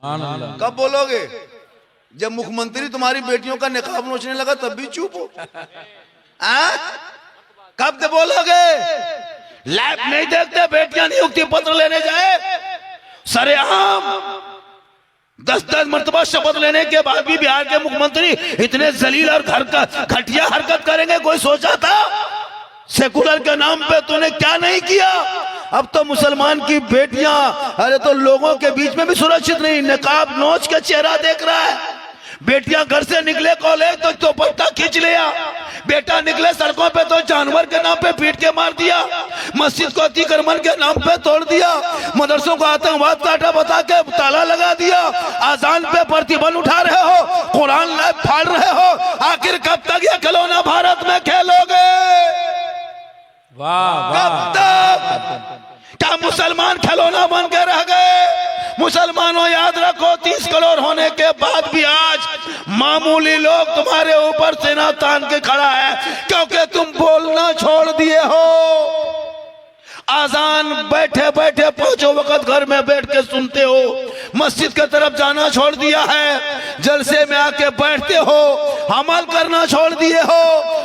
कब बोलोगे? जब मुख्यमंत्री तुम्हारी बेटियों का निकाब नोचने लगा तब भी चुप हो? कब तो बोलोगे? लाइव नहीं देखते? बेटियां नियुक्ति पत्र लेने जाए सरेआम 10-10 मरतबा शपथ लेने के बाद भी बिहार के मुख्यमंत्री इतने जलील और घटिया हरकत करेंगे? कोई सोचा था? सेकुलर के नाम पे तूने क्या नहीं किया? अब तो मुसलमान की बेटियां, अरे तो लोगों के बीच में भी सुरक्षित नहीं, निकाब नोच के चेहरा देख रहा है। बेटियां घर से निकले कॉलेज तो पत्ता खींच लिया, बेटा निकले सड़कों पे तो जानवर के नाम पे पीट के मार दिया, मस्जिद को अतिक्रमण के नाम पे तोड़ दिया, मदरसों को आतंकवाद काटा बता के ताला लगा दिया, आजान पे प्रतिबंध उठा रहे हो, कुरान लाइव फाड़ रहे हो। आखिर कब तक ये खिलौना भारत में खेलोगे? कब तक? क्या मुसलमान खिलौना बन के रह गए? मुसलमानों याद रखो, 30 करोड़ होने के बाद भी आज मामूली लोग तुम्हारे ऊपर सेना तान के खड़ा है, क्योंकि तुम बोलना छोड़ दिए हो। आजान बैठे बैठे 5 वक्त घर में बैठ के सुनते हो, मस्जिद की तरफ जाना छोड़ दिया है, जलसे में आके बैठते हो, अमल करना छोड़ दिए हो,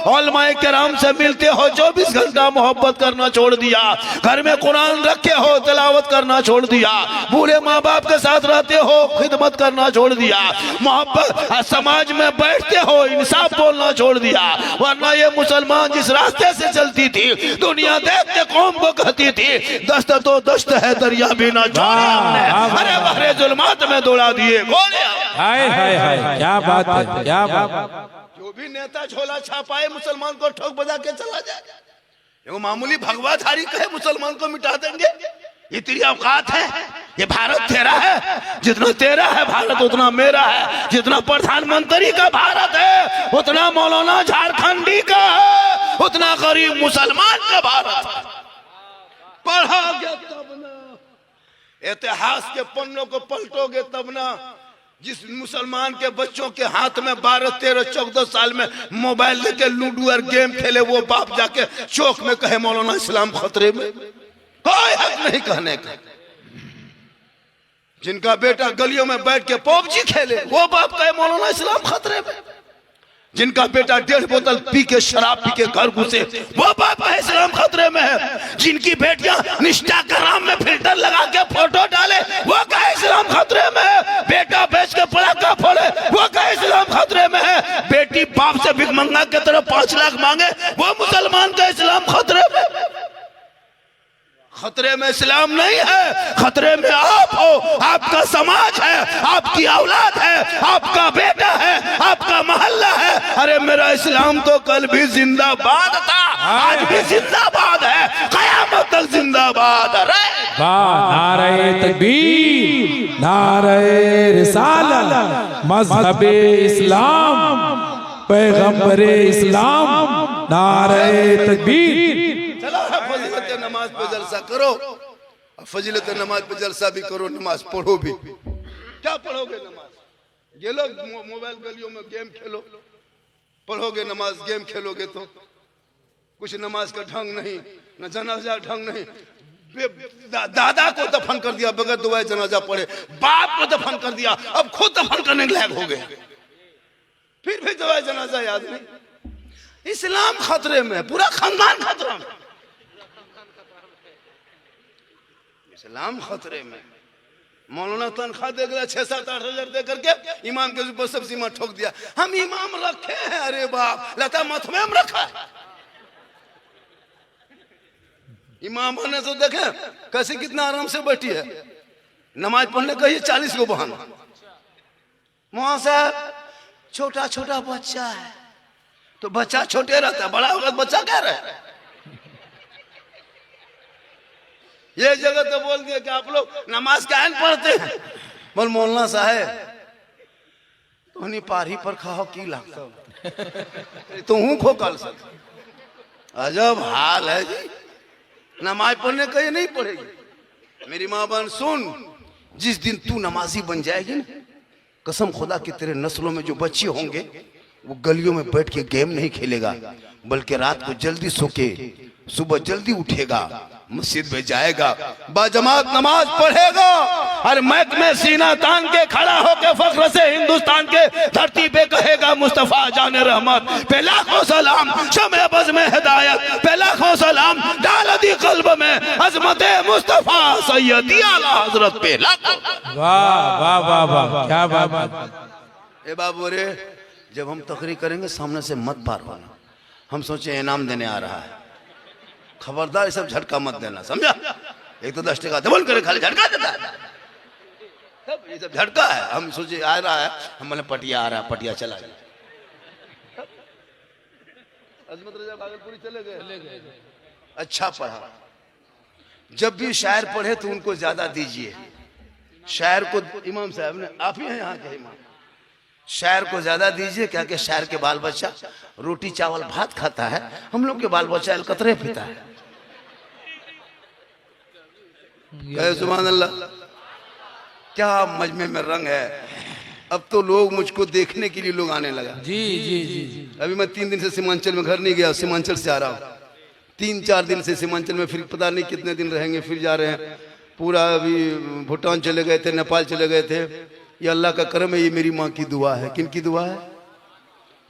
उलमाए किराम से मिलते हो, 24 घंटा मोहब्बत करना छोड़ दिया, घर में कुरान रखे हो, तिलावत करना छोड़ दिया, बूढ़े माँ बाप के साथ रहते हो, खिदमत करना छोड़ दिया, मोहब्बत समाज में बैठते हो, इंसाफ बोलना छोड़ दिया। वरना ये मुसलमान जिस रास्ते से चलती थी, दुनिया देख के कौम को कहती थी दस्त तो दस्त है, दरिया भी ना छोड़े हमने, अरे बहरे जुल्मात में दौड़ा दिए गोले। हाय हाय हाय, क्या बात है, क्या बात। जो भी नेता झोला छापाए मुसलमान को ठोक बजा के चला जाए, वो मामूली भगवाधारी कहे मुसलमान को मिटा देंगे, ये तेरी औकात है? ये भारत तेरा है, जितना तेरा है भारत उतना मेरा है, जितना प्रधानमंत्री का भारत है उतना मौलाना झारखंडी का है, उतना गरीब मुसलमान का भारत है। पढ़ोगे तब ना, इतिहास के पन्नों को पलटोगे तब ना। जिस मुसलमान के बच्चों के हाथ में 12, 13, 14 साल में मोबाइल लेके लूडो और गेम खेले, वो बाप जाके चौक में कहे मौलाना इस्लाम खतरे में, कोई हक नहीं कहने का। जिनका बेटा गलियों में बैठ के पबजी खेले, वो बाप कहे मौलाना इस्लाम खतरे में। जिनका बेटा 1.5 बोतल पी के शराब पी के घर घुसे, वो बाप कहे इस्लाम खतरे में है। जिनकी बेटियां इंस्टाग्राम में फिल्टर लगा के फोटो डाले, वो कहे इस्लाम खतरे में है। बेटा बेच के पटाखा फोड़े, वो कहे इस्लाम खतरे में है। बेटी बाप से भिख मंगा के तरफ 5 लाख मांगे, वो मुसलमान का इस्लाम खतरे में। खतरे में इस्लाम नहीं है, खतरे में आप हो, आपका समाज है, आपकी औलाद है, आपका बेटा है, आपका मोहल्ला है। अरे मेरा इस्लाम तो कल भी जिंदाबाद था, आज भी जिंदाबाद है, कयामत तक जिंदाबाद है। नारे तकबीर, नारे रिसालत, मज़हबे इस्लाम, पैगंबरे इस्लाम, नारे तकबीर। फजीलत नमाज पे जलसा करो, फजीलत नमाज पे जलसा भी करो, नमाज पढ़ो भी। क्या पढ़ोगे नमाज? ये लोग मोबाइल गलियों में गेम खेलो, पढ़ोगे नमाज, गेम खेलोगे तो कुछ नमाज का ढंग नहीं, न जनाजा ढंग नहीं। दादा को दफन कर दिया बगैर दुआए जनाजा पढ़े, बाप को दफन कर दिया, अब खुद दफन करने के लायक हो गए, फिर भी दुआए जनाजा याद नहीं। इस्लाम खतरे में, पूरा खानदान खतरे में, इस्लाम खतरे में। मौलाना तनख्वाह दे गया 6-7-8 हजार दे करके इमाम के ऊपर सब सीमा ठोक दिया, हम इमाम रखे हैं। अरे बाप, लता मथमे में रखा है। इमाम बनने से देखे कैसे कितना आराम से बैठी है, नमाज पढ़ने कहिए 40 को बहन। वहां साहब छोटा छोटा बच्चा है, तो बच्चा छोटे रहता है, बड़ा होगा बच्चा क्या रहे। ये जगह तो बोल दिया कि आप लोग नमाज क्या पढ़ते हैं, बोल मौलाना साहब तो नहीं पारी पर खाओ की लगता तो हूँ खो कल सक। अजब हाल है जी, नमाज पढ़ने का ये नहीं पढ़ेगी। मेरी माँ बहन सुन, जिस दिन तू नमाजी बन जाएगी ना, कसम खुदा की तेरे नस्लों में जो बच्चे होंगे वो गलियों में बैठ के गेम नहीं खेलेगा, बल्कि रात को जल्दी सो के सुबह जल्दी उठेगा, मस्जिद में जाएगा, बाजमात नमाज पढ़ेगा, और मैक में सीना तान के खड़ा होकर फख्र से हिंदुस्तान के धरती पे कहेगा मुस्तफा जाने रहमत पे लाखों सलाम, शमे बज़ में हिदायत पे लाखों सलाम, डाल दी कल्ब में अजमत मुस्तफा सैयदी आला हजरत पे लाखों। वाह वाह वाह वाह, क्या बात। ए बाबू रे, जब हम तकरीर करेंगे सामने से मत पार होना, हम सोचे इनाम देने आ रहा है, खबरदार ये सब झटका मत देना, समझा? एक तो 10 टका डबल करे खाली झटका देता है, तब ये सब झटका है। हम सोचे आ रहा है, हम बोले पटिया आ रहा है, पटिया चला गया। अजमत रजा भागलपुरी चले गए। अच्छा पढ़ा, जब भी शायर पढ़े तो उनको ज्यादा दीजिए। शायर को इमाम साहब ने, आप ही हैं यहाँ के इमाम, शायर को ज्यादा दीजिए, क्या कि शायर के बाल बच्चा रोटी चावल भात खाता है, हम लोग के बाल बच्चा अलकतरे पीता है। सुभान अल्लाह, क्या मजमे में रंग है। अब तो लोग मुझको देखने के लिए लोग आने लगा। जी जी जी। अभी मैं 3 दिन से सीमांचल में घर नहीं गया, सीमांचल से आ रहा हूँ। 3-4 दिन से सीमांचल में, फिर पता नहीं कितने दिन रहेंगे, फिर जा रहे हैं। पूरा अभी भूटान चले गए थे, नेपाल चले गए थे। ये अल्लाह का करम है, ये मेरी माँ की दुआ है। किन की दुआ है?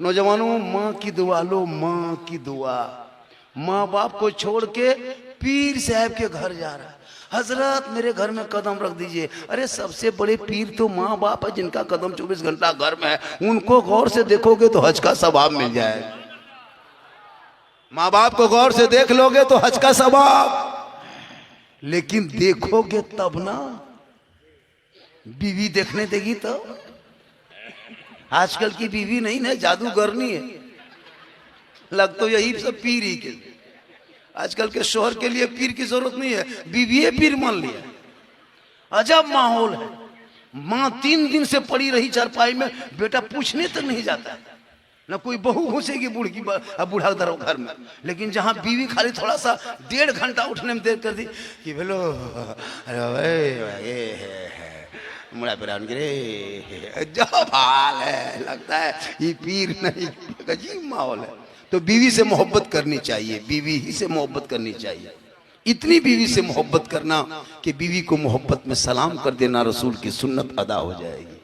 नौजवानों, माँ की दुआ लो, माँ की दुआ। माँ बाप को छोड़ के पीर साहब के घर जा रहा है, हजरत मेरे घर में कदम रख दीजिए। अरे सबसे बड़े पीर तो माँ बाप है, जिनका कदम 24 घंटा घर में है। उनको गौर से देखोगे तो हज का सवाब मिल जाएगा। माँ बाप को गौर से देख लोगे तो हज का सवाब, लेकिन देखोगे तब ना, बीवी देखने देगी तो। आजकल की बीवी नहीं ना, जादूगरनी है। लग तो यही सब पीर ही के। आजकल के शोहर के लिए पीर की जरूरत नहीं है, बीवी पीर मान लिया। अजब माहौल है। माँ 3 दिन से पड़ी रही चारपाई में, बेटा पूछने तक नहीं जाता है। ना कोई बहू घुसेगी बूढ़ा दरो घर में, लेकिन जहां बीवी खाली थोड़ा सा 1.5 घंटा उठने में देर कर दी कि बोलो मुड़ा पिरान गिरे, जब हाल है, लगता है ये पीर नहीं। अजीब माहौल है। तो बीवी से मोहब्बत करनी चाहिए, बीवी ही से मोहब्बत करनी चाहिए। इतनी बीवी से मोहब्बत करना कि बीवी को मोहब्बत में सलाम कर देना, रसूल की सुन्नत अदा हो जाएगी।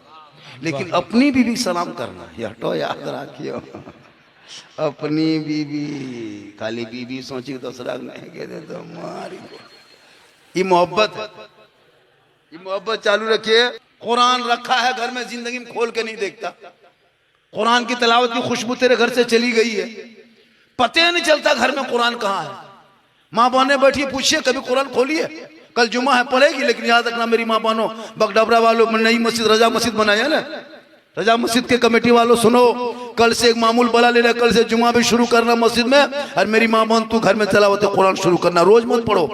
लेकिन अपनी बीवी सलाम करना, यह तो याद रखियो। अपनी बीवी, खाली बीवी सोची दूसरा नहीं कहते तो मारी को। ये मोहब्बत है, ये मोहब्बत चालू रखिए। कुरान रखा है घर में, जिंदगी में खोल के नहीं देखता। कुरान की तिलावत की खुशबू तेरे घर से चली गई है, पता नहीं चलता घर में कुरान कहाँ है। माँ बहने बैठी, पूछिए कभी कुरान खोलिए। कल जुमा है, पढ़ेगी, लेकिन याद रखना मेरी माँ बहनों, बगडबरा वालों, नई मस्जिद रजा मस्जिद बनाया ना, रजा मस्जिद के कमेटी वालों सुनो, कल से एक मामूल बना लेना, कल से जुमा भी शुरू करना मस्जिद में। और मेरी माँ बहन, तू घर में तिलावत कुरान शुरू करना। रोज मत पढ़ो,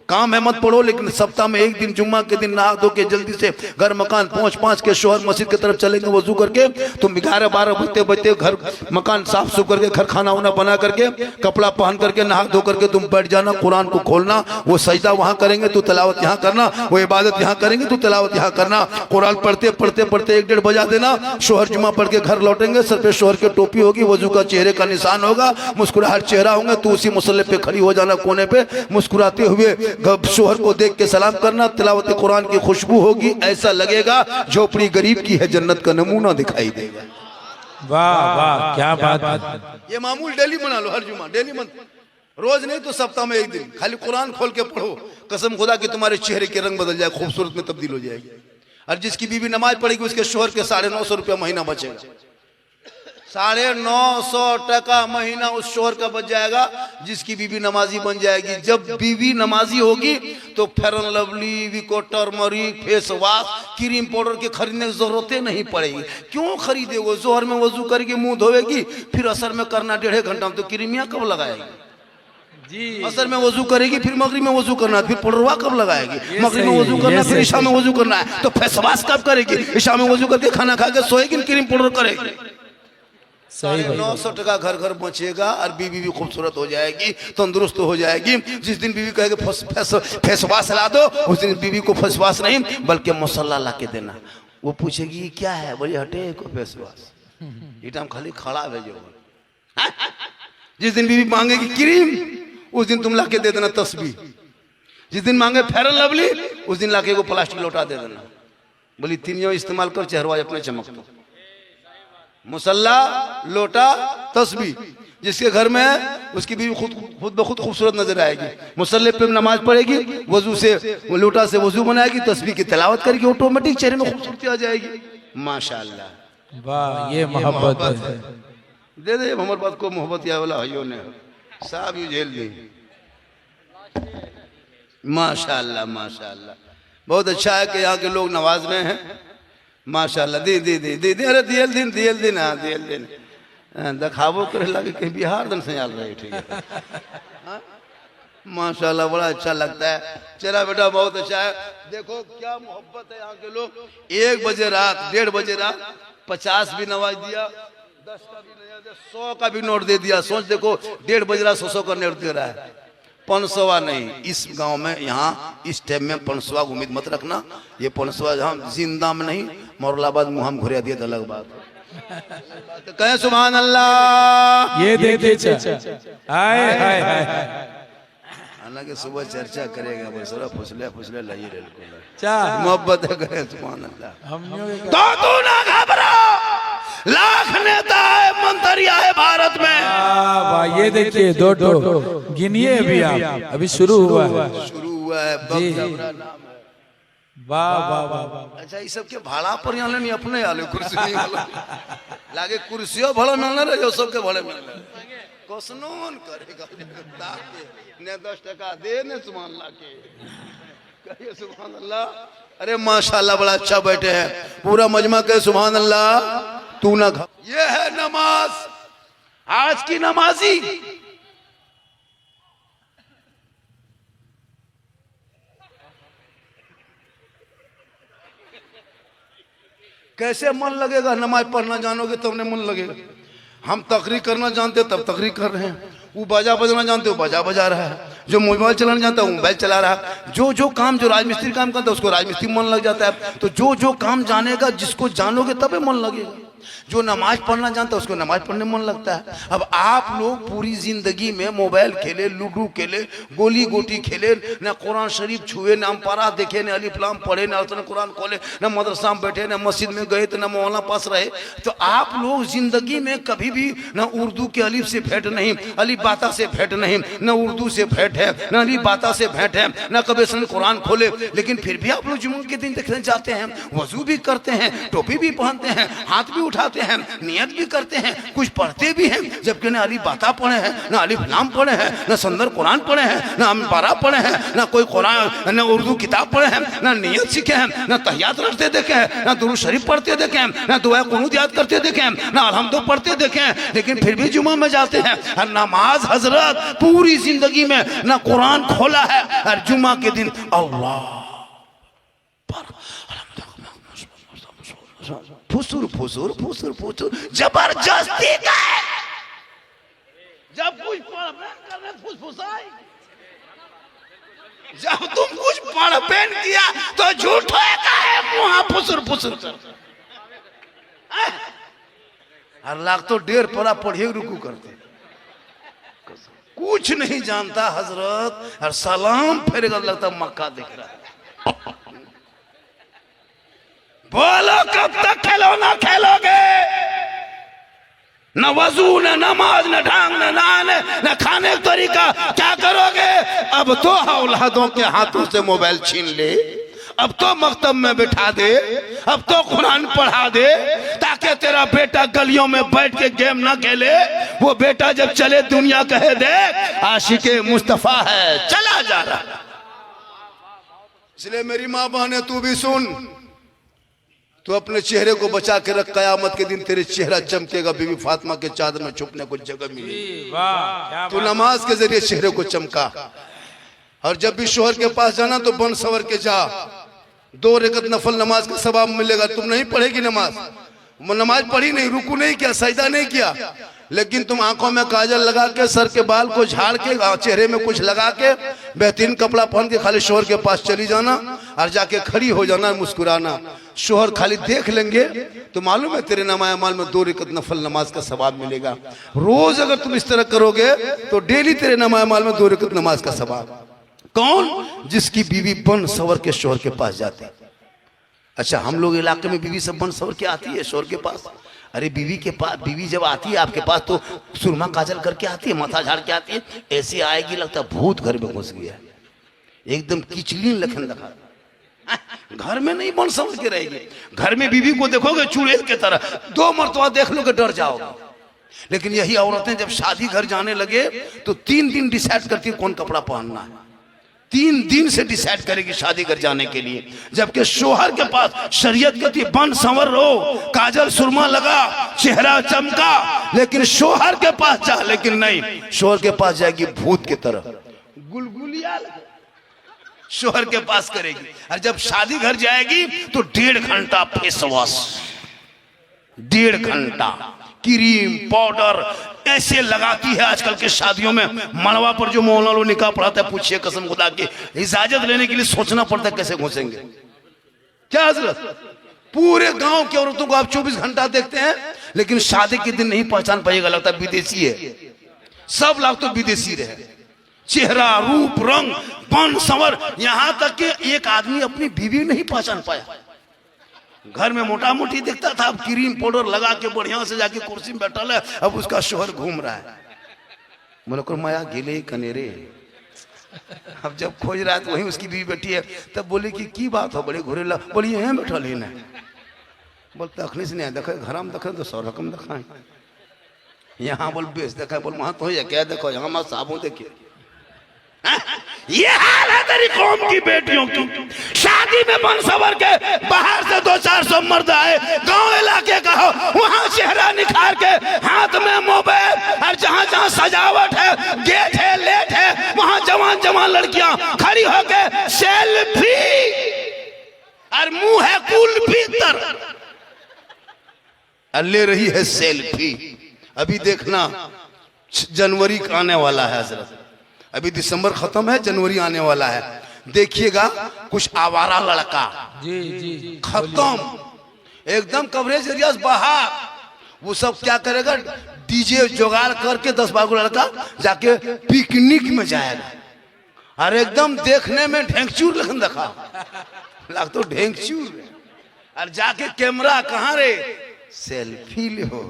काम है मत पढ़ो, लेकिन सप्ताह में 1 दिन जुम्मा के दिन नहा धो के जल्दी से घर मकान पहुंच के शोहर मस्जिद की तरफ चलेंगे वजू करके। तुम 11-12 बजते बजते घर मकान साफ सुफ करके, घर खाना वाना बना करके, कपड़ा पहन करके, नहा धो करके तुम बैठ जाना, कुरान को खोलना। वो सजदा वहां करेंगे, तू तिलावत यहाँ करना। वो इबादत यहाँ करेंगे, तू तिलावत यहाँ करना। कुरान पढ़ते पढ़ते पढ़ते 1-1.5 बजा देना। शोहर जुम्मा पढ़ के घर लौटेंगे, सर पे शोहर की टोपी होगी, वजू का चेहरे का निशान होगा, मुस्कुराहट चेहरा होंगे। तू उसी मुसल्ले पे खड़ी हो जाना कोने पे, मुस्कुराते हुए शोहर को देख के सलाम करना। तिलावत कुरान की खुशबू होगी, ऐसा लगेगा झोपड़ी गरीब की है, जन्नत का नमूना दिखाई देगा। वाह वाह, क्या बात। ये मामूल डेली बना लो, हर जुमा डेली मत, रोज नहीं तो सप्ताह में 1 दिन खाली कुरान खोल के पढ़ो। कसम खुदा कि तुम्हारे चेहरे के रंग बदल जाए, खूबसूरत में तब्दील हो जाएगी। और जिसकी बीवी नमाज पढ़ेगी उसके शोहर के 950 रुपया महीना बचेगा। 950 टका महीना उस शोहर का बच जाएगा, जिसकी बीवी नमाजी बन जाएगी। जब बीवी नमाजी होगी तो fair and lovely, Vicco, turmeric, face wash, cream powder के खरीदने की जरूरत नहीं पड़ेगी। क्यों खरीदे? वो जोहर में वजू करके मुंह धोएगी, फिर असर में करना 1.5 घंटा में, तो क्रीमिया कब लगाएगी? जी, असर में वजू करेगी, फिर मगरिब में वजू करना, फिर पाउडरवा कब लगाएगी? मगरिब में वजू करना, फिर ईशा में वजू करना है, तो फेस वॉश कब करेगी? ईशा में वजू करके खाना खा के सोएगी, क्रीम पाउडर करेगी। 950 टका घर घर बचेगा और बीवी भी खूबसूरत हो जाएगी, तंदुरुस्त हो जाएगी। जिस दिन बीवी कहेगी फेस वॉश ला दो, उस दिन बीवी को फेस वॉश नहीं बल्कि मसाला ला के देना। वो पूछेगी क्या है, बोले हटे को फेस वॉश। इटम खाली खड़ा भेजो। जिस दिन बीवी मांगेगी क्रीम उस दिन तुम लाके दे देना तस्बीह, जिस दिन मांगे फेयर एंड लवली उस दिन लाके को प्लास्टिक लोटा दे देना। बोली तीनों इस्तेमाल कर चेहरा अपने चमक दो। मुसल्ला, लोटा, तस्बीह, जिसके घर में है उसकी बीवी खुद ब खुद खूबसूरत नजर आएगी। मुसल्ले पे नमाज पढ़ेगी, वजू से लोटा से वजू बनाएगी, तस्बीह की तिलावत करेगी, ऑटोमेटिक चेहरे में खूबसूरती आ जाएगी। माशाअल्लाह, वाह ये मोहब्बत है। दे दे हमारे बात को मोहब्बत या वाला हयो ने साहब यू झेल दी। माशाअल्लाह माशाअल्लाह, बहुत अच्छा है कि यहाँ के लोग नवाज में हैं। माशाअल्लाह, दी दी दी दी दी, अरे दियल दिन हाँ दियल दिन दिखावो करे लगे कहीं बिहार दिन से रहे। ठीक है, माशाअल्लाह बड़ा अच्छा लगता है। चला बेटा बहुत अच्छा है। देखो क्या मोहब्बत है यहाँ के लोग। 1 बजे रात, 1:30 बजे रात 50 भी नवाज दिया, 10 का भी नया दिया, 100 का भी नोट दे दिया। सोच देखो 1:30 बजे रात 100 का नोट दे रहा है। 500 नहीं, इस गांव में यहाँ इस टाइम में 500 उम्मीद मत रखना। ये 500 जहाँ जिंदा में नहीं, मौलाबाद मुहम घुरिया दिया तो अलग बात है। तो कहें सुभान अल्लाह। ये देखिए हाय हाय हाय, हालांकि सुबह चर्चा करेगा बस फुसले लाइए चा मोहब्बत है। करें सुभान अल्लाह। हम तो तू ना घबरा, लाख नेता है, मंत्रिया है भारत में। वाह ये देखिए दो गिनिए अभी आप, अभी शुरू हुआ है। वाह वाह वाह। अच्छा ये सब के भाड़ा पर यहाँ नहीं, अपने आले कुर्सी नहीं वाला लागे कुर्सियों भला मिलना रहे, जो सबके भले मिलना कोसनोन करेगा ने 10 टका दे ने सुभान अल्लाह के कहिए सुभान अल्लाह। अरे माशाअल्लाह बड़ा अच्छा बैठे हैं, पूरा मजमा कहे सुभान अल्लाह। तू ना ये है नमाज, आज की नमाजी। कैसे मन लगेगा? नमाज पढ़ना जानोगे तब तो मन लगेगा। हम तकरीर करना जानते तब तकरीर कर रहे हैं, वो बाजा बजना जानते हो बाजा बजा रहा है, जो मोबाइल चलाना जानता है वो मोबाइल चला रहा है, जो काम जो राजमिस्त्री काम करता है उसको राजमिस्त्री मन लग जाता है। तो जो काम जानेगा, जिसको जानोगे तभी मन लगेगा। जो नमाज पढ़ना जानता है उसको नमाज पढ़ने मन लगता है। अब आप लोग पूरी जिंदगी में मोबाइल खेले, लूडो खेले, गोली गोटी खेले, न कुरान शरीफ छुए, न अम्पारा देखे, न अलिफ लाम पढ़े, न कुरान खोले, न मदरसा में बैठे, न मस्जिद में गए, तो न मौलाना पास रहे। तो आप लोग जिंदगी में कभी भी न उर्दू के अलिफ से भेंट नहीं, अलिफ बाता से भेंट नहीं, न उर्दू से भेंट है, न अलिफ बाता से भेंट है, न कभी सन कुरान खोले। लेकिन फिर भी आप लोग जुम्मे के दिन देखने जाते हैं, वजू भी करते हैं, टोपी भी पहनते हैं, हाथ भी उठाते हैं, नियत भी करते हैं, कुछ पढ़ते भी हैं, जबकि न अली बाता पढ़े हैं, न अलिफ लाम पढ़े हैं, न संदर कुरान पढ़े हैं, न अम्पारा पढ़े हैं, न कोई कुरान न उर्दू किताब पढ़े हैं, न नियत सीखे हैं, न तहियात रखते देखे हैं, न दुरूद शरीफ पढ़ते देखे हैं, न दुआ कुनूत याद करते देखे हैं, न अलहम्दो पढ़ते देखे हैं। लेकिन फिर भी जुम्मा में जाते हैं। और नमाज हजरत पूरी जिंदगी में न कुरान खोला है, और जुम्मा के दिन अल्लाह फुसुर फुसुर फुसुर फुसुर जबरदस्ती का है। जब कुछ करने फुसफुसाई, जब तुम कुछ पढ़ पेन किया तो झूठ का है, मुँह फुसुर फुसुर हर लाख तो 1.5 परा पढ़िए रुकू करते, कुछ नहीं जानता हजरत। और सलाम फेरेगा लगता मक्का दिख रहा है। बोलो कब तक खिलौना खेलोगे? न वजू, न नमाज, न ढंग, न नहाने, न खाने का तरीका, क्या करोगे? अब तो औलादों के हाथों से मोबाइल छीन ले, अब तो मकतब में बिठा दे, अब तो कुरान पढ़ा दे, ताकि तेरा बेटा गलियों में बैठ के गेम ना खेले। वो बेटा जब चले दुनिया कहे देख आशिके मुस्तफा है, चला जा रहा। इसलिए मेरी माँ बहन तू भी सुन, तू अपने चेहरे को बचा के रख, कयामत के दिन तेरे चेहरा चमकेगा, बीबी फातिमा के चादर में छुपने को जगह मिलेगी। तू नमाज के जरिए चेहरे को चमका। और जब भी शोहर के पास जाना तो बन सवर के जा, 2 रकत नफल नमाज का सवाब मिलेगा। तुम नहीं पढ़ेगी नमाज पढ़ी नहीं, रुकू नहीं किया, सजदा नहीं किया, लेकिन तुम आंखों में काजल लगा के, सर के बाल को झाड़ के, चेहरे में कुछ लगा के, बेहतरीन कपड़ा पहन के खाली शोहर के पास चली जाना और जाके खड़ी हो जाना, मुस्कुराना। शोहर खाली देख लेंगे तो मालूम है तेरे नमाज़ अमाल में 2 रकात नफल नमाज का सवाब मिलेगा। रोज अगर तुम इस तरह करोगे तो डेली तेरे नमाज़ अमाल में 2 रकात नमाज का सवाब। कौन? जिसकी बीवी बन सवर के शोहर के पास जाती। अच्छा, हम लोग इलाके में बीवी सब बन सवर के आती है शोहर के पास। अरे बीवी के पास, बीवी जब आती है आपके पास तो सुरमा काजल करके आती है, माथा झाड़ के आती है, ऐसे आएगी लगता है भूत घर में घुस गया, एकदम किचलीन लखन दिखा। घर में नहीं बन समझ के रहेगी। घर में बीवी को देखोगे चुड़ैल के तरह, 2 मरतबा देख लोगे डर जाओगे। लेकिन यही औरतें जब शादी घर जाने लगे तो 3 दिन डिसाइड करती है कौन कपड़ा पहनना है। 3 दिन से डिसाइड करेगी शादी घर जाने के लिए। जबकि शोहर के पास शरीयत कहती है बन संवर रहो, काजल सुरमा लगा, चेहरा चमका, लेकिन शोहर के पास जा, लेकिन नहीं, शोहर के पास जाएगी भूत की तरह, गुलगुलिया शोहर के पास करेगी। और जब शादी घर जाएगी तो 1.5 घंटा फेस वॉश, 1.5 घंटा क्रीम पाउडर ऐसे लगाती है। आजकल के शादियों में मड़वा पर जो मौलाना लोग निकाह पढ़ाते हैं, पूछिए कसम खुदा की, इजाजत लेने के लिए सोचना पड़ता है कैसे घुसेंगे। क्या हजरत, पूरे गांव की औरतों को आप 24 घंटा देखते हैं, लेकिन शादी के दिन नहीं पहचान पाइएगा, लगता है विदेशी है। सब लोग तो विदेशी रहे, चेहरा रूप रंग बन संवर, यहां तक कि एक आदमी अपनी बीवी नहीं पहचान पाया। घर में मोटा मोटी दिखता था, अब क्रीम पाउडर लगा के बढ़िया से जाके कुर्सी में बैठा है, अब उसका शोहर घूम रहा है। बोलो को माया गिले कनेरे। अब जब खोज रहा है तो वहीं उसकी बीवी बैठी है, तब बोले कि की बात हो, बड़े घुरेला, बोलिए यहाँ बैठा लेना। बोलते अखनी से नहीं देखो, घर में देखो तो 100 रकम दिखाए, यहाँ बोल बेच देखा, बोल वहां तो क्या देखो, यहाँ मत साबुन देखिए। ये हाल है तेरी कौम की बेटियों की। शादी में बन सवर के बाहर से 200-400 मर्द आए, गांव इलाके का हो, वहां चेहरा निखार के, हाथ में मोबाइल, और जहां जहां सजावट है, गेट है, लेट है, वहां जवान जवान लड़कियां खड़ी होके सेल्फी, और मुंह है कुल्फी तर ले रही है सेल्फी। अभी देखना जनवरी का आने वाला है हजरत, अभी दिसंबर खत्म है, जनवरी आने वाला है, देखिएगा कुछ आवारा लड़का जी खत्म एकदम कवरेज एरिया बाहर, वो सब क्या करेगा, डीजे जुगाड़ करके 10-12 लड़का जाके पिकनिक में जाएगा, और एकदम देखने में ढेंगचूर लगन दिखा लग तो ढेंगचूर, और जाके कैमरा कहाँ रे, सेल्फी ले हो।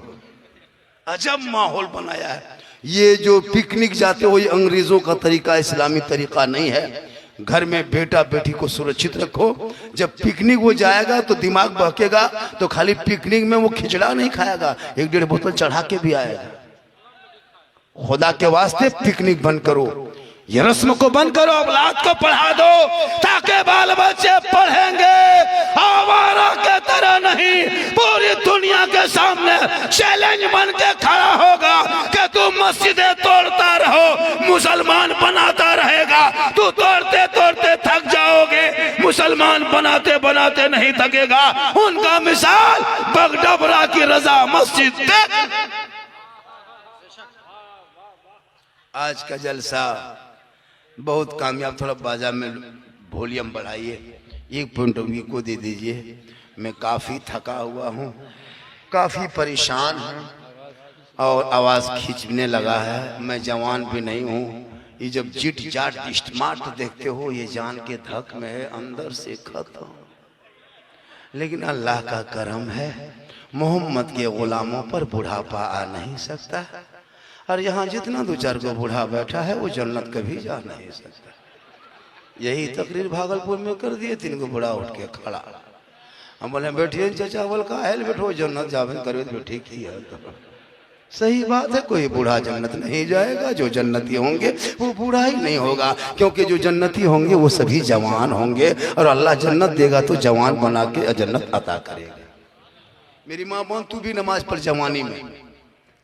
अजब माहौल बनाया है। ये जो पिकनिक जाते हो ये अंग्रेजों का तरीका, इस्लामी तरीका नहीं है। घर में बेटा बेटी को सुरक्षित रखो। जब पिकनिक वो जाएगा तो दिमाग बहकेगा, तो खाली पिकनिक में वो खिचड़ा नहीं खाएगा, 1-1.5 बोतल चढ़ा के भी आएगा। खुदा के वास्ते पिकनिक बंद करो, ये रस्म को बंद करो, औलाद को पढ़ा दो, ताकि बाल बच्चे पढ़ेंगे, आवारा के तरह नहीं। पूरी दुनिया के सामने चैलेंज बन के खड़ा होगा कि तू मस्जिदें तोड़ता रहो, मुसलमान बनाता रहेगा, तू तोड़ते तोड़ते थक जाओगे, मुसलमान बनाते बनाते नहीं थकेगा। उनका मिसाल बगडबरा की रजा मस्जिद। आज का जलसा बहुत कामयाब, थोड़ा बाजार में वॉल्यूम बढ़ाइए, 1 पॉइंट को दे दीजिए। मैं काफ़ी थका हुआ हूँ, काफ़ी परेशान हूँ, और आवाज़ खींचने लगा है। मैं जवान भी नहीं हूँ। ये जब जिट जाट स्मार्ट देखते हो, ये जान के धक में है, अंदर से खत्म। लेकिन अल्लाह का करम है, मोहम्मद के गुलामों पर बुढ़ापा आ नहीं सकता, और यहाँ जितना 2-4 को बूढ़ा बैठा है वो जन्नत कभी जा नहीं सकता। यही तकरीर भागलपुर में कर दिए, 3 को बूढ़ा उठ के खड़ा, हम बोले बैठिए चाचा, बोल का है बैठो, जन्नत जावे करो तो ठीक ही है। तो सही बात है, कोई बूढ़ा जन्नत नहीं जाएगा, जो जन्नती होंगे वो बूढ़ा ही नहीं होगा, क्योंकि जो जन्नती होंगे वो सभी जवान होंगे, और अल्लाह जन्नत देगा तो जवान बना के जन्नत अता करेगा। मेरी माँ बहन, तू भी नमाज पढ़ जवानी में,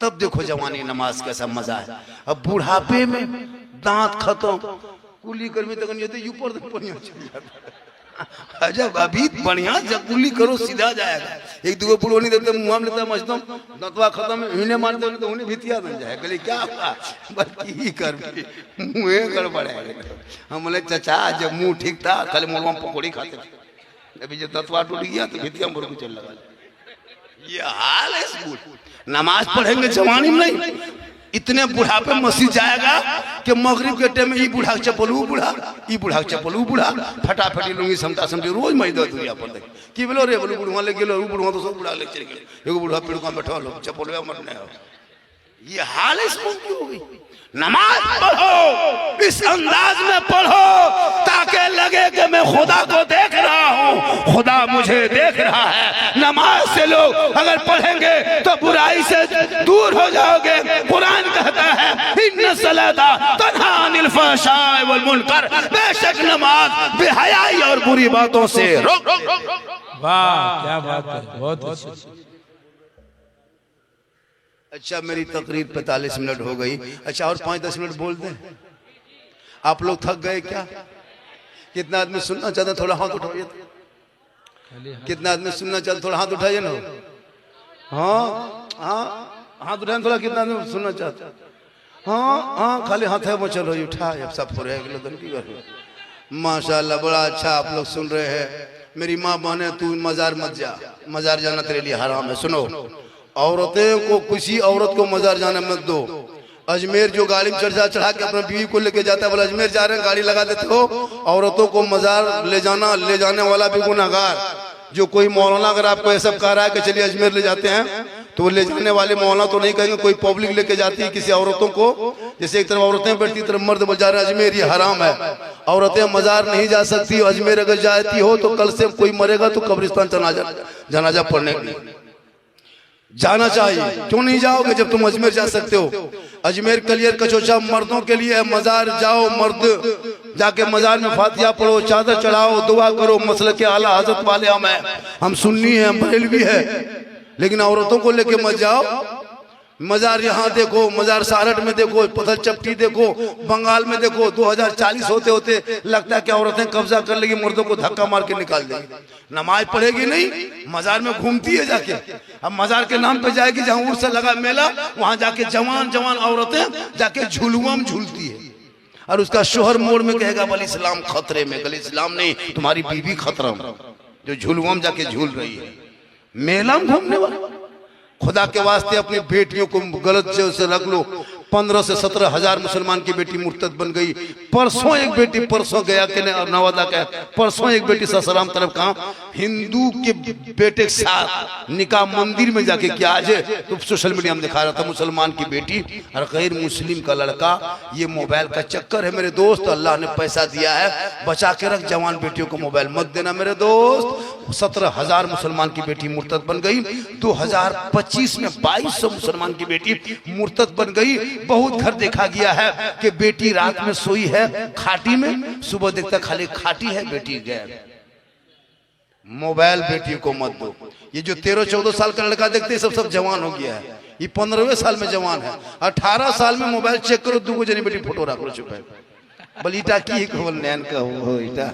तब देखो जवानी नमाज कैसा मजा है। अब बुढ़ापे में दांत खत्म, कुली कर्मी तक नहीं होते, ऊपर तक बढ़िया चल जाता। अजब, अभी बढ़िया जब कुली करो सीधा जाएगा। 1-2 बुढ़ो नहीं देते, मुँह में लेता मजदूम, दांतवा खत्म, इन्हें मारते तो उन्हें भितिया बन जाए, गली क्या हुआ, बल्कि ही कर मुँह गड़बड़ है। हम बोले चाचा जब मुँह ठीक था, खाली मुँह पकौड़ी खाते थे, अभी जब तत्वा टूट गया तो भितिया मुर्ग चल लगा। ये हाल है स्कूल। नमाज पढ़ेंगे जवानी में नहीं, इतने बुढ़ापे मस्जिद जाएगा कि मगरिब के टाइम में ये बूढ़ा चपलू बूढ़ा, ये बूढ़ा चपलू बूढ़ा, फटाफटी लूंगी समता समझी रोज मजदूर दुनिया पर देख कि बोलो रे बोलो बुढ़वा ले गेलो बुढ़वा तो सब बुढ़ा ले चल गए, एगो बूढ़ा पेड़ का बैठा लो चपलुआ मरने हो। ये हाल इस मुल्क की हो गई। नमाज पढ़ो, इस अंदाज में पढ़ो ताकि लगे कि मैं खुदा को देख रहा हूँ, खुदा मुझे देख रहा है। नमाज से लोग अगर पढ़ेंगे तो बुराई से दूर हो जाओगे। कुरान कहता है इन्न सलाता तन्हा अनिल फहशाए वल मुनकर, बेशक नमाज बेहयाई और बुरी बातों से रोक। वाह क्या बात है, बहुत अच्छी। अच्छा मेरी तकरीर 45 मिनट हो गई। अच्छा और 5-10 मिनट बोल दें। आप लोग थक गए क्या? कितना आदमी सुनना चाहते थोड़ा हाथ उठाइए। कितना आदमी सुनना चाहते थोड़ा हाथ उठाइए ना। हाँ हाँ हाथ उठाए थोड़ा। कितना आदमी सुनना चाहते? हाँ हाँ खाली हाथ है वो चलो उठा अब सब पूरे माशाल्लाह बड़ा अच्छा आप लोग सुन रहे हैं। मेरी माँ बहने तू मजार मत जा, मजार जाना तेरे लिए हराम है। सुनो औरतें को किसी औरत को मजार जाने मत दो। अजमेर जो गाड़ी में चढ़ा के अपने बीवी को लेके जाता है, बोला अजमेर जा रहे हैं गाड़ी लगा देते हो। औरतों को मजार ले जाने वाला भी गुनाहगार। जो कोई मौलाना अगर आपको ऐसा कह रहा है कि चलिए अजमेर ले जाते हैं, तो वो ले जाने वाले मौलाना तो नहीं कहेंगे, कोई पब्लिक लेके जाती है किसी औरतों को। जैसे एक तरफ औरतें बैठती, तरफ मर्द जा रहे हैं अजमेर, ये हराम है। औरतें मजार नहीं जा सकती। अजमेर अगर जाती हो तो कल से कोई मरेगा तो कब्रिस्तान जनाजा पढ़ने के लिए जाना चाहिए। क्यों नहीं जाओगे जब तुम अजमेर जा सकते हो? अजमेर कलियर कचोचा मर्दों के लिए है। मजार जाओ, मर्द जाके मजार में फातिहा पढ़ो, चादर चढ़ाओ, दुआ करो। मसल के आला हजरत वाले हम सुन्नी है, हम बरेलवी है, लेकिन औरतों को लेके मत जाओ। मजार यहाँ देखो, मजार सारठ में देखो, पत्थर चपटी देखो, बंगाल में देखो। 2040 होते होते लगता है कि औरतें कब्जा कर लेगी, मर्दों को धक्का मार के निकाल देगी। नमाज पढ़ेगी नहीं, मजार में घूमती है जाके। अब मजार के नाम पे जाएगी जहाँ उर्स लगा मेला, वहां जाके जवान जवान औरतें जाके झुलुआ में झूलती है। और उसका शोहर मोड़ में कहेगा बल इस्लाम खतरे में। गल इस्लाम नहीं, तुम्हारी बीवी खतरा में, जो झुलुआ में जाके झूल रही है। मेला में घूमने वाला। खुदा के वास्ते अपनी बेटियों को गलत से रख लो। 15 से 17 हजार मुसलमान की बेटी मुर्तद बन गई। परसों एक बेटी, परसों गया के नवादा का, परसों एक बेटी ससराम तरफ कहा हिंदू के बेटे के साथ निकाह मंदिर में जाके किया। आज तो सोशल मीडिया में दिखा रहा था मुसलमान की बेटी और गैर मुस्लिम का लड़का। ये मोबाइल का चक्कर है मेरे दोस्त। अल्लाह ने पैसा दिया है, बचा के रख। जवान बेटियों को मोबाइल मत देना मेरे दोस्त। 17 हजार मुसलमान की बेटी मुर्तद बन गई। 2025 में 2200 मुसलमान की बेटी मुर्तद बन गई। बहुत घर देखा गया है कि बेटी रात में सोई है खाटी में, सुबह देखता खाली खाटी है, बेटी गए। मोबाइल बेटी को मत दो। ये जो 13-14 साल का लड़का देखते हैं सब जवान हो गया है। ये 15वें साल में जवान है। 18 साल में मोबाइल चेक करो, 2 जनी बेटी फोटो रख लो चुप है। बलीटा की बोल नैन का हो इटा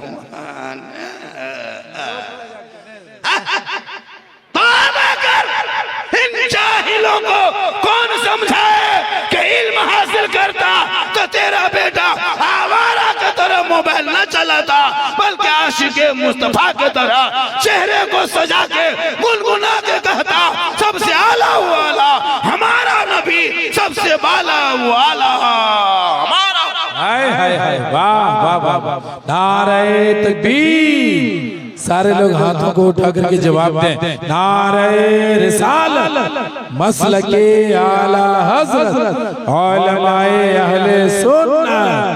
इन जाहिलों को कौन समझाए कि इल्म हासिल करता तो तेरा बेटा आवारा की तरह मोबाइल न चलाता, बल्कि आशिके मुस्तफा की तरह चेहरे को सजा के गुनगुना के कहता सबसे आला हुआ आला हमारा नबी, सबसे बाला हुआ आला हमारा। हाय हाय हाय, वाह वाह वाह वाह, नारे तकबीर। सारे लोग हाथों को उठा करके जवाब दें, नारे रिसालत मसलके आला हज़रत उलमाए अहले सुन्नत।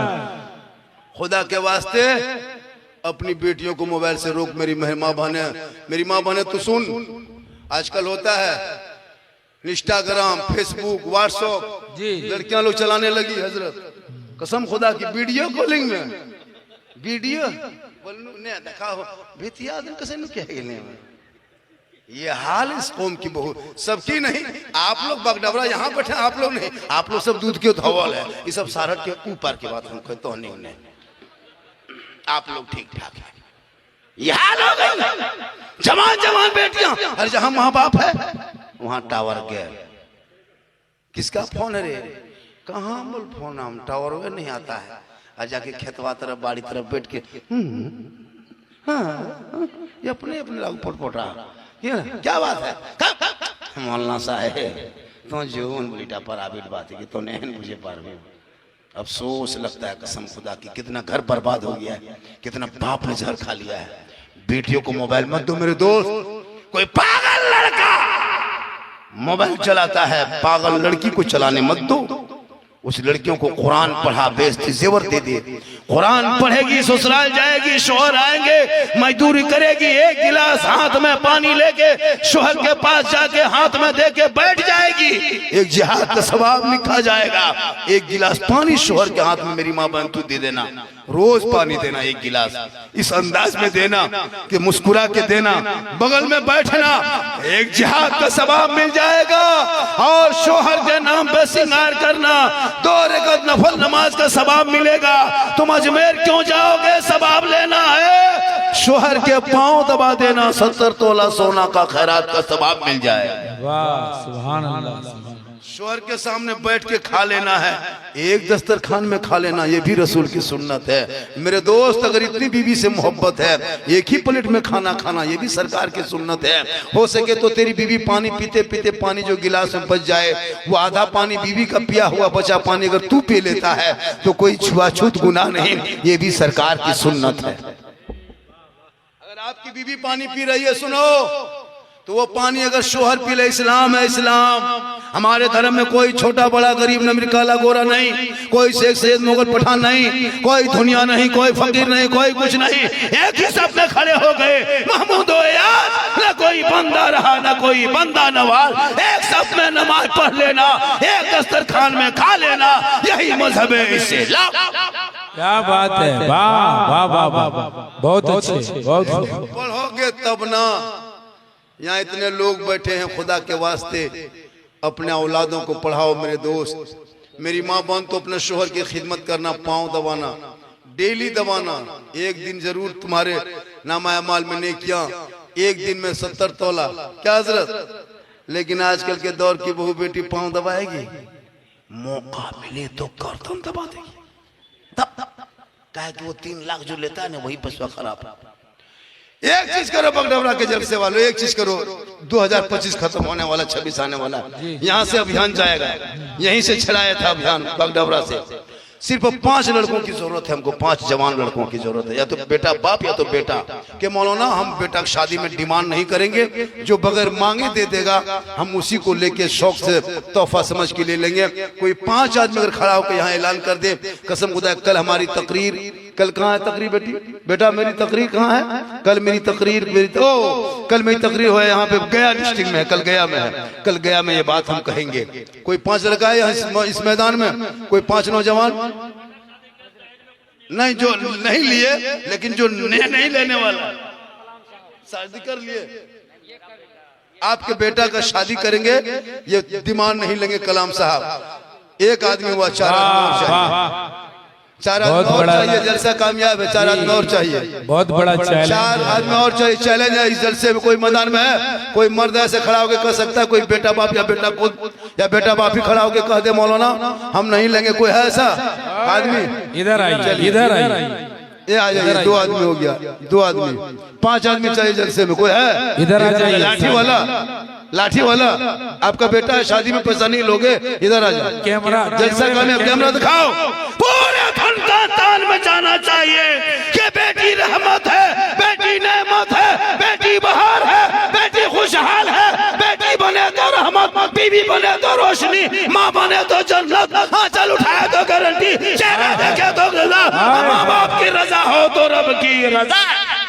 खुदा के वास्ते अपनी बेटियों को मोबाइल से रोक। मेरी माँ बहने तो सुन, आजकल होता है इंस्टाग्राम, फेसबुक, व्हाट्सएप लड़कियां लोग चलाने लगी। हजरत कसम खुदा की वीडियो कॉलिंग में वीडियो देखा हो भितिया कैसे क्या ये हाल इस कौम की बहुत सबकी नहीं। आप लोग बगडबरा यहाँ बैठे, आप लोग नहीं, आप लोग सब दूध के धवल है। ये सब सारठ के ऊपर की बात हम कहते नहीं, आप लोग ठीक ठाक है। ये हाल हो गई। जवान बेटियां, और जहां माँ बाप है वहां टावर गया। किसका फोन है रे? कहाँ बोल फोन, हम टावर में नहीं आता है। और जाके खेतवा तरफ बाड़ी तरफ बैठ के हाँ, ये अपने अपने लागू पोटपोटा ये ना, क्या बात है मौलाना साहेब तो जोन बेटा पर आबिद बात है कि तो नहीं मुझे पार भी अफसोस लगता है कसम खुदा की कितना घर बर्बाद हो गया है, कितना बाप ने जहर खा लिया है। बेटियों को मोबाइल मत दो मेरे दोस्त, कोई पागल लड़का मोबाइल चलाता है, पागल लड़की को चलाने मत दो। उस लड़कियों को कुरान पढ़ा बेइज्जती जेवर दे दे, कुरान पढ़ेगी ससुराल जाएगी, शोहर आएंगे मजदूरी करेगी, एक गिलास हाथ में पानी लेके शोहर के पास जाके हाथ में दे के बैठ जाएगी, एक जिहाद का सवाब लिखा जाएगा। एक गिलास पानी शोहर के हाथ में मेरी माँ बहन तू दे देना, रोज पानी देना एक गिलास, इस अंदाज में देना कि मुस्कुरा के देना, बगल में बैठना, एक जिहाद का सवाब मिल जाएगा। और शोहर के नाम पे श्रृंगार करना, 2 रकात नफल नमाज का सवाब मिलेगा। तुम अजमेर क्यों जाओगे, सवाब लेना है, शोहर के पांव दबा देना, 70 तोला सोना का खैरात का सवाब मिल जाएगा। वाह सुभान अल्लाह। शोहर के सामने बैठ के खा लेना है, एक दस्तरखान में खा लेना, ये भी रसूल की सुन्नत है। मेरे दोस्त अगर इतनी बीवी से मोहब्बत है, एक ही प्लेट में खाना खाना, ये भी सरकार की सुन्नत है। हो सके तो तेरी बीवी पानी पीते पीते पानी जो गिलास में बच जाए, वो आधा पानी बीवी का पिया हुआ बचा पानी अगर तू पी लेता है तो कोई छुआछूत गुनाह नहीं, ये भी सरकार की सुन्नत है। अगर आपकी बीवी पानी पी रही है सुनो, तो वो पानी अगर शोहर पी ले, इस्लाम है इस्लाम। हमारे धर्म में कोई छोटा बड़ा गरीब नमीर काला गोरा नहीं, कोई शेख सैयद मुगल पठान नहीं, कोई धुनिया नहीं, कोई फकीर नहीं, कोई कुछ नहीं, एक ही सब में खड़े हो गए महमूद याद, न कोई बंदा रहा न कोई बंदा नवाज, एक सब में नमाज पढ़ लेना, एक दस्तरखान में खा लेना, यही मजहब है इस्लाम। क्या बात है, वाह वाह वाह वाह, बहुत अच्छे, बहुत पढ़ोगे तब ना। यहाँ इतने लोग बैठे हैं, खुदा के वास्ते अपने औलादों को पढ़ाओ मेरे दोस्त। मेरी माँ बहन तो अपने शोहर की खिदमत करना, पाँव दबाना, डेली दबाना, एक दिन जरूर तुम्हारे नामा अमाल में नेकियां, एक दिन में 70 तोला, क्या हजरत। लेकिन आजकल के दौर की बहू बेटी पाँव दबाएगी, मौका मिले तो गर्दन दबा देगी, कि वो 3 लाख जो लेता है ना वही पशुआ खराब है। एक चीज करो बगडबरा के जलसे वालों, एक चीज करो, 2025 खत्म होने वाला, 26 आने वाला, यहाँ से अभियान जाएगा, यहीं से चलाया था अभियान बगडबरा से। सिर्फ 5 लड़कों की जरूरत है हमको, 5 जवान लड़कों की जरूरत है, या तो बेटा बाप या तो बेटा के मौलाना। हम बेटा की शादी में डिमांड नहीं करेंगे, जो बगैर मांगे दे देगा हम उसी को लेके शौक से तोहफा समझ के ले लेंगे। कोई 5 आदमी अगर खड़ा होकर यहाँ ऐलान कर दे, कसम खुदा कल हमारी तकरीर, कल कहाँ है तकरीर बेटी, बेटा मेरी तकरीर कहाँ है, कल मेरी तकरीर, कल मेरी तकरीर हो यहाँ पे गया डिस्ट्रिक्ट में है, कल गया में है, कल गया में ये बात हम कहेंगे। कोई 5 लड़का है यहाँ इस मैदान में, कोई 5 नौजवान नहीं जो नहीं लिए, लेकिन जो नहीं लेने वाला शादी कर लिए, आपके बेटा का शादी करेंगे, ये डिमांड नहीं लेंगे कलाम साहब। एक आदमी हुआ, 4 आदमी, 4 आदमी और चाहिए, जलसा कामयाब है, 4 आदमी और चाहिए, बहुत बड़ा चैलेंज, 4 आदमी और चाहिए, चैलेंज है इस जलसे में। कोई मैदान में है, कोई मर्द ऐसे खड़ा होकर कह सकता है, कोई बेटा बाप या बेटा खुद या बेटा बाप ही खड़ा होकर कह दे मौलाना हम नहीं लेंगे, कोई है ऐसा आदमी? इधर आइए, इधर आइए, ये आ जाइए, 2 आदमी हो गया, 2 आदमी, 5 आदमी चाहिए जलसे में, कोई है? इधर आ जाइए, लाठी वाला, लाठी वाला, आपका बेटा है, शादी में पैसा नहीं लोगे, इधर आ जाओ, कैमरा जलसा कामयाब, कैमरा दिखाओ। पूरे खानदान में जाना चाहिए कि बेटी रहमत है, बेटी नेमत है, बेटी बहार है, बेटी खुशहाल है, बेटी बने तो रहमत, बीवी बने तो रोशनी, माँ बने तो जन्नत, आंचल उठाए तो गारंटी, चेहरा देखे तो रजा, माँ बाप की रजा हो तो रब की रजा।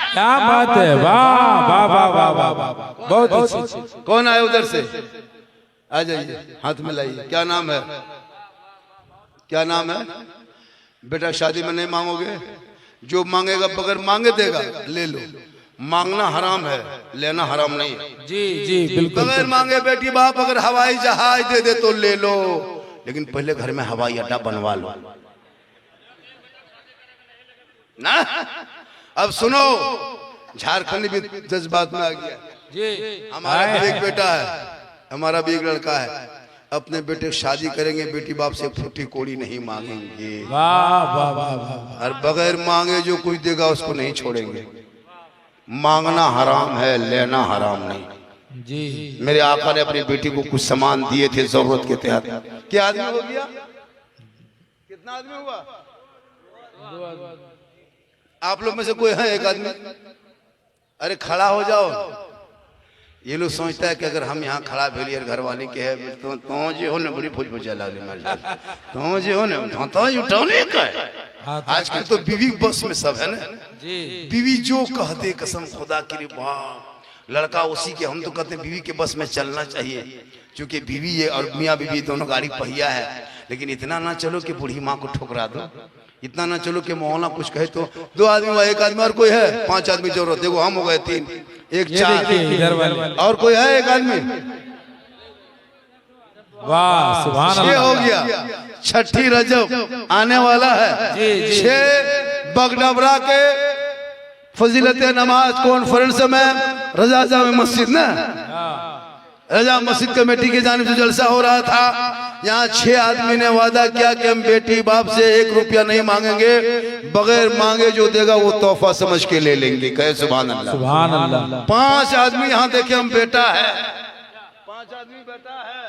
क्या बात है, वाह वाह वाह वाह वाह, बहुत अच्छी। कौन आए उधर से, आ जाइए, हाथ में लाइए, क्या नाम है, क्या नाम है? बेटा शादी में नहीं मांगोगे, जो मांगेगा बगैर मांगे देगा, ले लो। मांगना हराम है, लेना हराम नहीं है। जी जी बिल्कुल। बगैर मांगे बेटी बाप अगर हवाई जहाज दे दे तो ले लो, लेकिन पहले घर में हवाई अड्डा बनवा लो ना। अब सुनो, झारखंड भी जज्बात में आ गया जी। हमारा भी एक बेटा है, हमारा भी एक लड़का है, अपने बेटे की शादी करेंगे, बेटी बाप से फूटी कोड़ी नहीं मांगेंगे। वाह वाह वाह वाह। और बगैर मांगे जो कुछ देगा उसको नहीं छोड़ेंगे। मांगना हराम है, लेना हराम नहीं। जी मेरे आका ने अपनी बेटी को कुछ सामान दिए थे जरूरत के तहत। क्या आदमी हो गया? कितना आदमी हुआ? आप लोग में से कोई है एक आदमी? अरे खड़ा हो जाओ। ये लोग सोचता है कि अगर हम यहाँ खड़ा भेलिए घर वाले के है तो जे हो ने बड़ी फुज फुजा लागली मर जाए तो जे हो ने तो उठाने का है। आजकल तो बीवी बस में सब है ना जी। बीवी जो कहते कसम खुदा के लिए वाह लड़का उसी के। हम तो कहते हैं बीवी के बस में चलना चाहिए क्योंकि बीवी ये और मियाँ बीवी दोनों गाड़ी पहिया है। लेकिन इतना ना चलो कि बूढ़ी माँ को ठुकरा दो, इतना ना चलो कि मोहल्ला कुछ कहे तो 2 आदमी हुआ, 1 आदमी और कोई है, 5 आदमी जरूरत। देखो हम हो गए 3, 1 4 इधर वाले और कोई है 1 आदमी। वाह सुभान 6 अल्लाह। हो गया। छठी रजब आने वाला है। जी, जी। 6 बगडबरा के फजीलत नमाज कॉन्फ्रेंस में रजा जामे मस्जिद ना रजा मस्जिद कमेटी की जानिब से जलसा हो रहा था। यहाँ 6 आदमी ने वादा किया कि हम बेटी बाप से 1 रुपया नहीं मांगेंगे, बगैर मांगे जो देगा वो तोहफा समझ के ले लेंगे। कहे सुभान अल्लाह। सुभान अल्लाह। 5 आदमी यहाँ देखे हम बेटा है, 5 आदमी बेटा है।